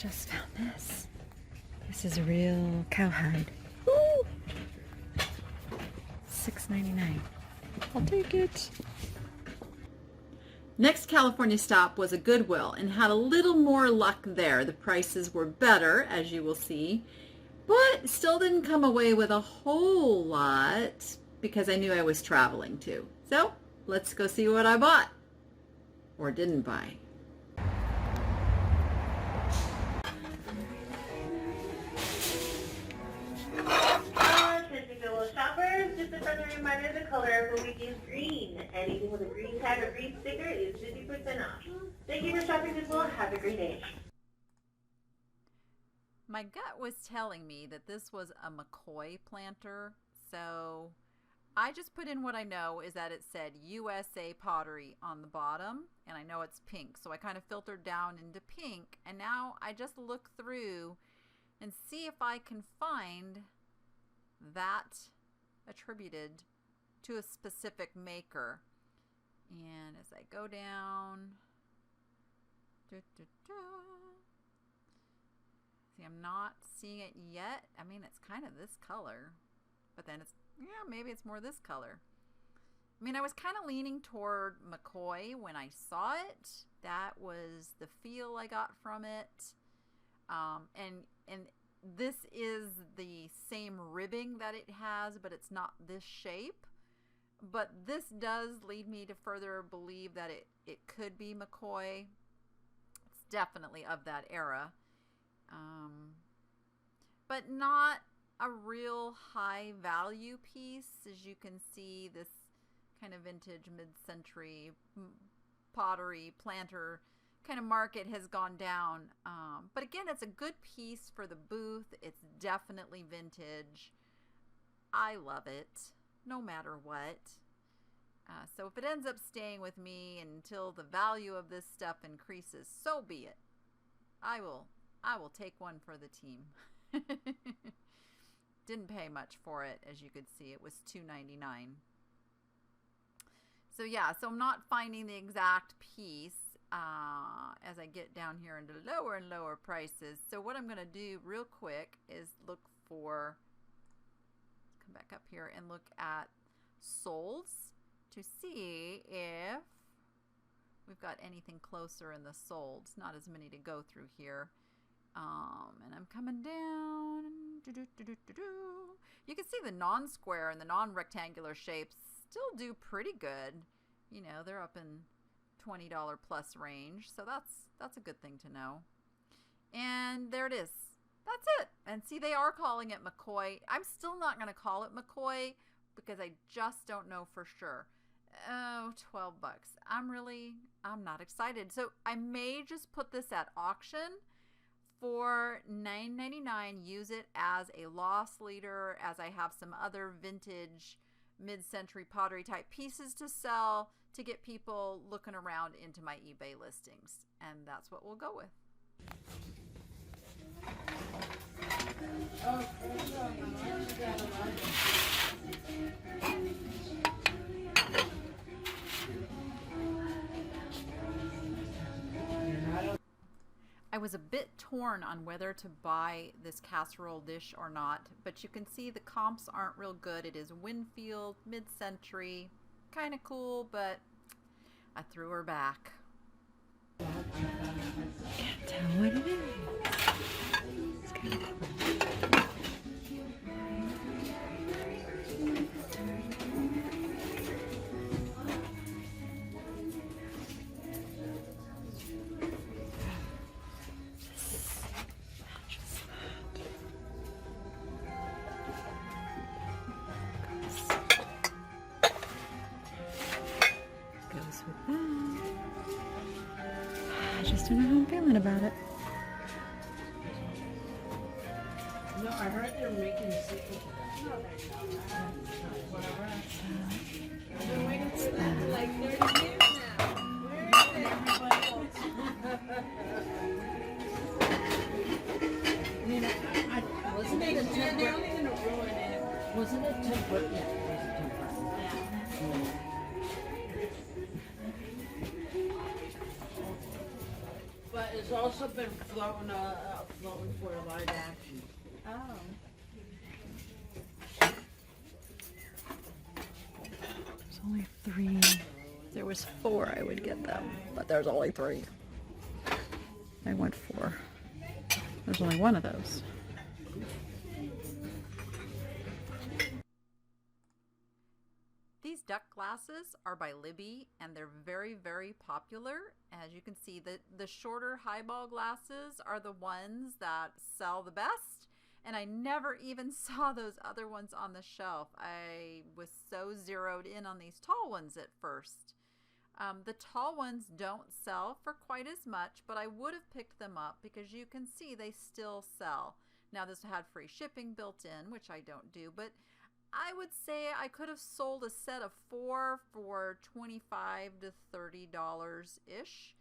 just found this. This is a real cowhide. Woo! $6.99. I'll take it. Next California stop was a Goodwill and had a little more luck there. The prices were better, as you will see, but still didn't come away with a whole lot because I knew I was traveling too. So let's go see what I bought or didn't buy. Shoppers, just a friendly reminder, the color of the week is green. Anything with a green tag or green sticker is 50% off. Thank you for shopping as well. Have a great day. My gut was telling me that this was a McCoy planter, so I just put in what I know is that it said USA Pottery on the bottom, and I know it's pink, so I kind of filtered down into pink, and now I just look through and see if I can find that attributed to a specific maker. And as I go down, see, I'm not seeing it yet. I mean, it's kind of this color, but then it's, yeah, maybe it's more this color. I mean, I was kind of leaning toward McCoy when I saw it. That was the feel I got from it. And this is the same ribbing that it has, but it's not this shape. But this does lead me to further believe that it could be McCoy. It's definitely of that era. But not a real high value piece. As you can see, this kind of vintage mid-century pottery planter kind of market has gone down. But again, it's a good piece for the booth. It's definitely vintage. I love it, no matter what. So if it ends up staying with me until the value of this stuff increases, so be it. I will take one for the team. Didn't pay much for it, as you could see. It was $2.99. So yeah, so I'm not finding the exact piece as I get down here into lower and lower prices. So what I'm going to do real quick is look for, come back up here and look at solds to see if we've got anything closer in the solds. Not as many to go through here. And I'm coming down. You can see the non-square and the non-rectangular shapes still do pretty good. You know, they're up in $20 plus range, so that's a good thing to know. And there it is. That's it. And see, they are calling it McCoy. I'm still not going to call it McCoy because I just don't know for sure. Oh, 12 bucks. I'm not excited. So I may just put this at auction for $9.99. Use it as a loss leader, as I have some other vintage mid-century pottery type pieces to sell to get people looking around into my eBay listings. And that's what we'll go with. I was a bit torn on whether to buy this casserole dish or not, but you can see the comps aren't real good. It is Winfield, mid-century, kind of cool, but I threw her back. Can't tell what it is. It's kind of cool. I just don't know how I'm feeling about it. No, I heard they're making a sequel to that. I've been waiting for that for like 30 years now. Where is everybody else? I mean, wasn't it a template? Wasn't it template? Yeah, it was a template. Yeah. But It's also been flown for a live action. Oh. There's only 3. There was 4, I would get them, but there's only 3. I went 4. There's only 1 of those. These duck glasses are by Libby, and they're very, very popular. As you can see, the shorter highball glasses are the ones that sell the best, and I never even saw those other ones on the shelf. I was so zeroed in on these tall ones at first. The tall ones don't sell for quite as much, but I would have picked them up because you can see they still sell. Now this had free shipping built in, which I don't do, but I would say I could have sold a set of 4 for $25 to $30-ish,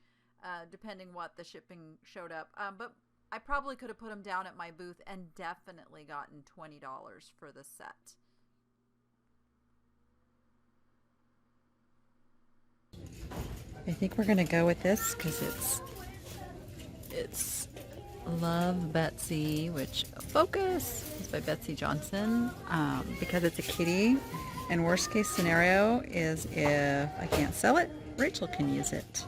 depending what the shipping showed up. But I probably could have put them down at my booth and definitely gotten $20 for the set. I think we're gonna go with this because it's Love Betsey, which Focus is by Betsey Johnson, because it's a kitty, and worst case scenario is if I can't sell it, Rachel can use it.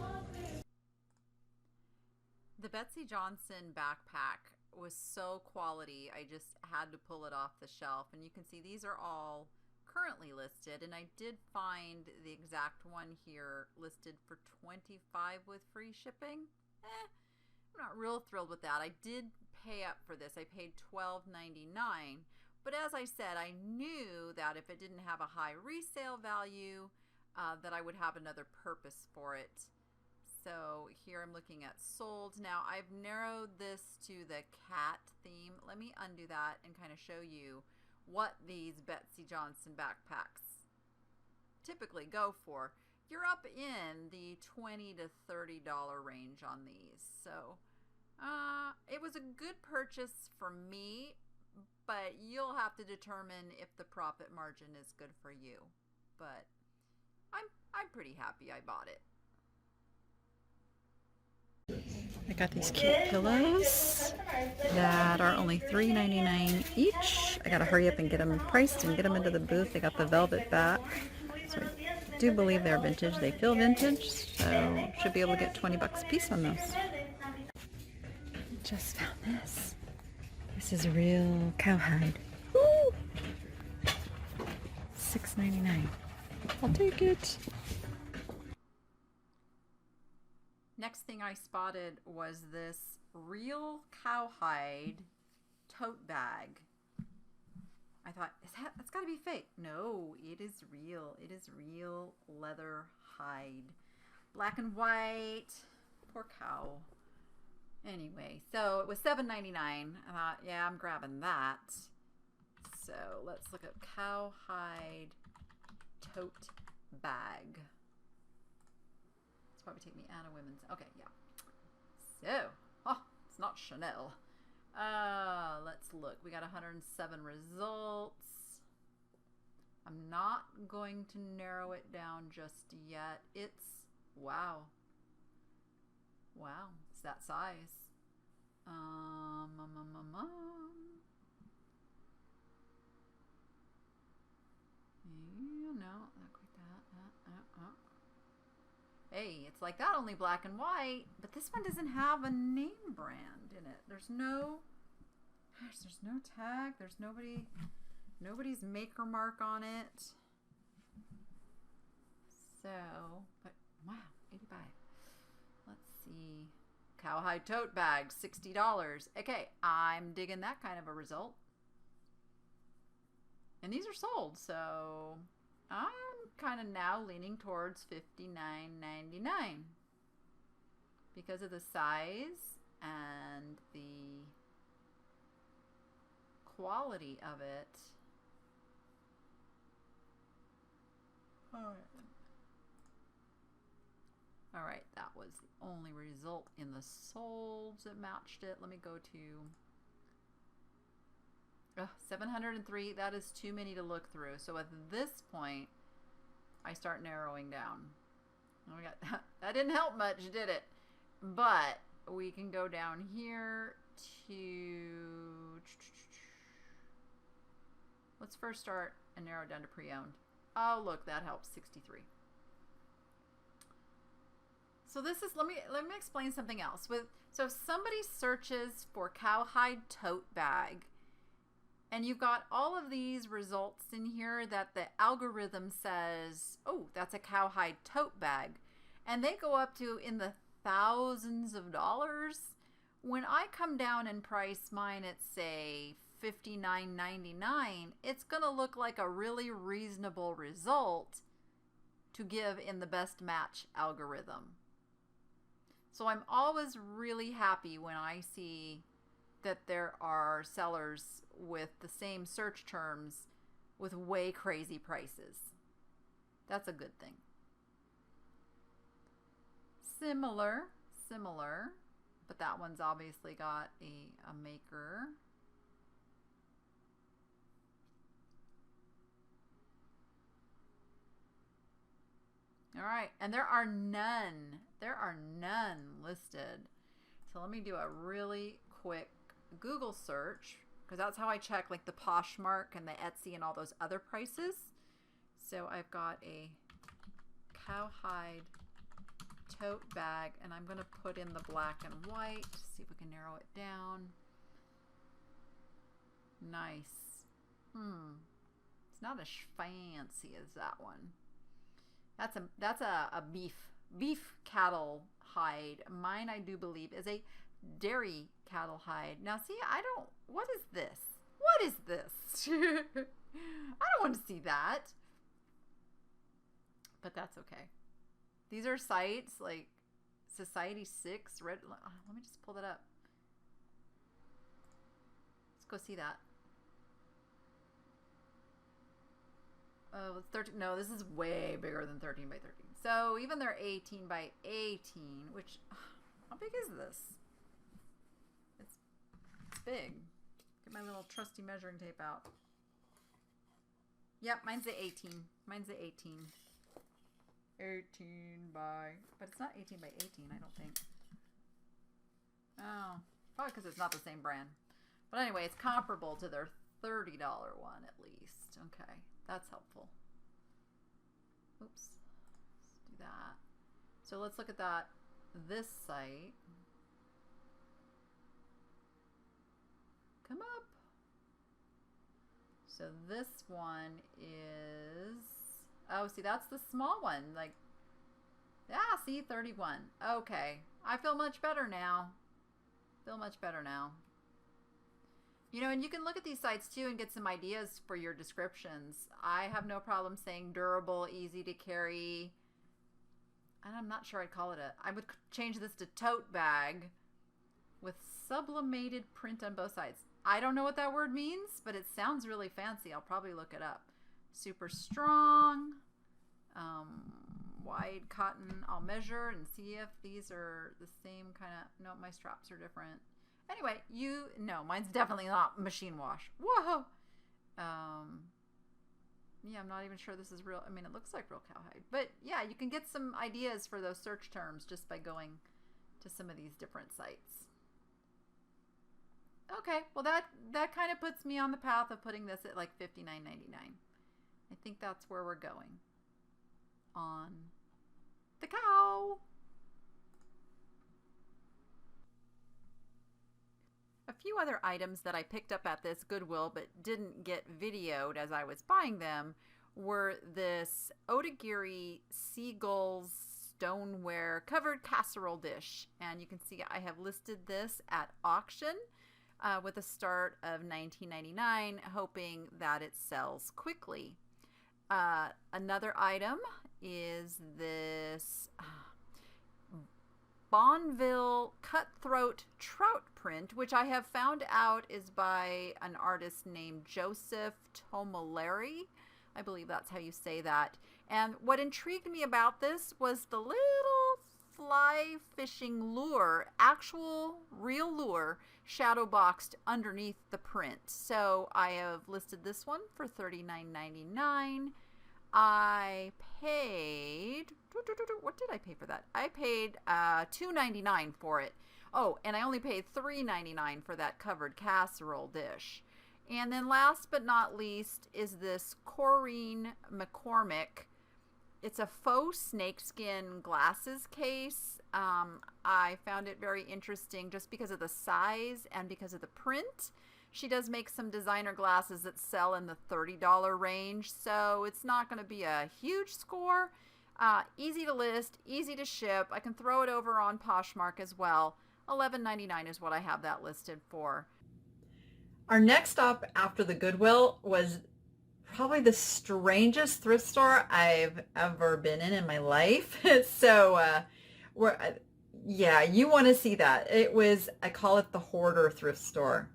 The Betsey Johnson backpack was so quality, I just had to pull it off the shelf, and you can see these are all currently listed, and I did find the exact one here listed for $25 with free shipping. I'm not real thrilled with that. I did pay up for this. I paid $12.99, but as I said, I knew that if it didn't have a high resale value, that I would have another purpose for it. So here I'm looking at sold. Now I've narrowed this to the cat theme. Let me undo that and kind of show you what these Betsey Johnson backpacks typically go for. You're up in the $20 to $30 range on these. So it was a good purchase for me, but you'll have to determine if the profit margin is good for you. But I'm pretty happy I bought it. I got these cute pillows that are only $3.99 each. I gotta hurry up and get them priced and get them into the booth. They got the velvet back. So I do believe they're vintage. They feel vintage, so should be able to get 20 bucks a piece on those. Just found this. This is a real cowhide. Woo! $6.99. I'll take it. Next thing I spotted was this real cowhide tote bag. I thought, that's gotta be fake. No, it is real. It is real leather hide. Black and white. Poor cow. Anyway, so it was $7.99. I thought, yeah, I'm grabbing that. So let's look at cowhide tote bag. It's probably take me out of women's. Okay, yeah. So, oh, it's not Chanel. Let's look. We got 107 results. I'm not going to narrow it down just yet. It's, wow. Wow, it's that size. No, not quite that. Hey, it's like that, only black and white, but this one doesn't have a name brand in it. There's no tag. There's nobody's maker mark on it. So, but wow, 85. Let's see. Cowhide tote bag, $60. Okay, I'm digging that kind of a result. And these are sold, so I'm kind of now leaning towards $59.99 because of the size and the quality of it. All right, that was the only result in the solds that matched it. Let me go to 703. That is too many to look through. So at this point, I start narrowing down. Oh my God, that didn't help much, did it? But we can go down here to, let's first start and narrow down to pre-owned. Oh, look, that helps, 63. So this is, let me explain something else. So if somebody searches for Cowhide tote bag, and you've got all of these results in here that the algorithm says, oh, that's a Cowhide tote bag, and they go up to in the thousands of dollars. When I come down and price mine at, say, $59.99, it's going to look like a really reasonable result to give in the best match algorithm. So I'm always really happy when I see that there are sellers with the same search terms with way crazy prices. That's a good thing. Similar, but that one's obviously got a maker. All right, and there are none listed. So let me do a really quick Google search, because that's how I check like the Poshmark and the Etsy and all those other prices. So I've got a Cowhide tote bag, and I'm going to put in the black and white, see if we can narrow it down. Nice. It's not as fancy as that one. That's a beef cattle hide. Mine, I do believe, is a dairy cattle hide. Now see, what is this? What is this? I don't want to see that. But that's okay. These are sites like Society 6, Red. Let me just pull that up. Let's go see that. Oh, it's 13. No, this is way bigger than 13 by 13. So even they're 18 by 18, which, how big is this? It's big. Get my little trusty measuring tape out. Yep, mine's the 18. Mine's the 18. 18 by, but it's not 18 by 18, I don't think. Oh, probably because it's not the same brand. But anyway, it's comparable to their $30 one at least. Okay, that's helpful. Oops, let's do that. So let's look at that, this site. Come up. So this one is, oh, see, that's the small one. Like, yeah, see, 31. Okay, I feel much better now. You know, and you can look at these sites too and get some ideas for your descriptions. I have no problem saying durable, easy to carry. And I'm not sure I'd call it I would change this to tote bag with sublimated print on both sides. I don't know what that word means, but it sounds really fancy. I'll probably look it up. Super strong, wide cotton. I'll measure and see if these are the same kind of, no, my straps are different. Anyway, no, mine's definitely not machine wash. Whoa. Yeah, I'm not even sure this is real. I mean, it looks like real cowhide, but yeah, you can get some ideas for those search terms just by going to some of these different sites. Okay, well that kind of puts me on the path of putting this at like $59.99. I think that's where we're going on the cow. A few other items that I picked up at this Goodwill but didn't get videoed as I was buying them were this Otagiri Seagulls stoneware covered casserole dish. And you can see I have listed this at auction with a start of $19.99, hoping that it sells quickly. Another item is this Bonneville Cutthroat Trout print, which I have found out is by an artist named Joseph Tomoleri. I believe that's how you say that. And what intrigued me about this was the little fly fishing lure, actual real lure, shadow boxed underneath the print. So I have listed this one for $39.99. I paid, what did I pay for that? I paid $2.99 for it. Oh, and I only paid $3.99 for that covered casserole dish. And then last but not least is this Corrine McCormick. It's a faux snakeskin glasses case. I found it very interesting just because of the size and because of the print. She does make some designer glasses that sell in the $30 range, so it's not going to be a huge score. Easy to list, easy to ship. I can throw it over on Poshmark as well. $11.99 is what I have that listed for. Our next stop after the Goodwill was probably the strangest thrift store I've ever been in my life. So, yeah, you want to see that. It was, I call it the Hoarder thrift store.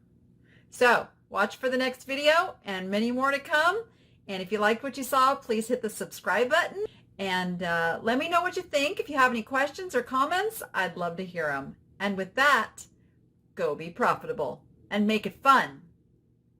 So, watch for the next video and many more to come. And if you liked what you saw, please hit the subscribe button. And let me know what you think. If you have any questions or comments, I'd love to hear them. And with that, go be profitable and make it fun.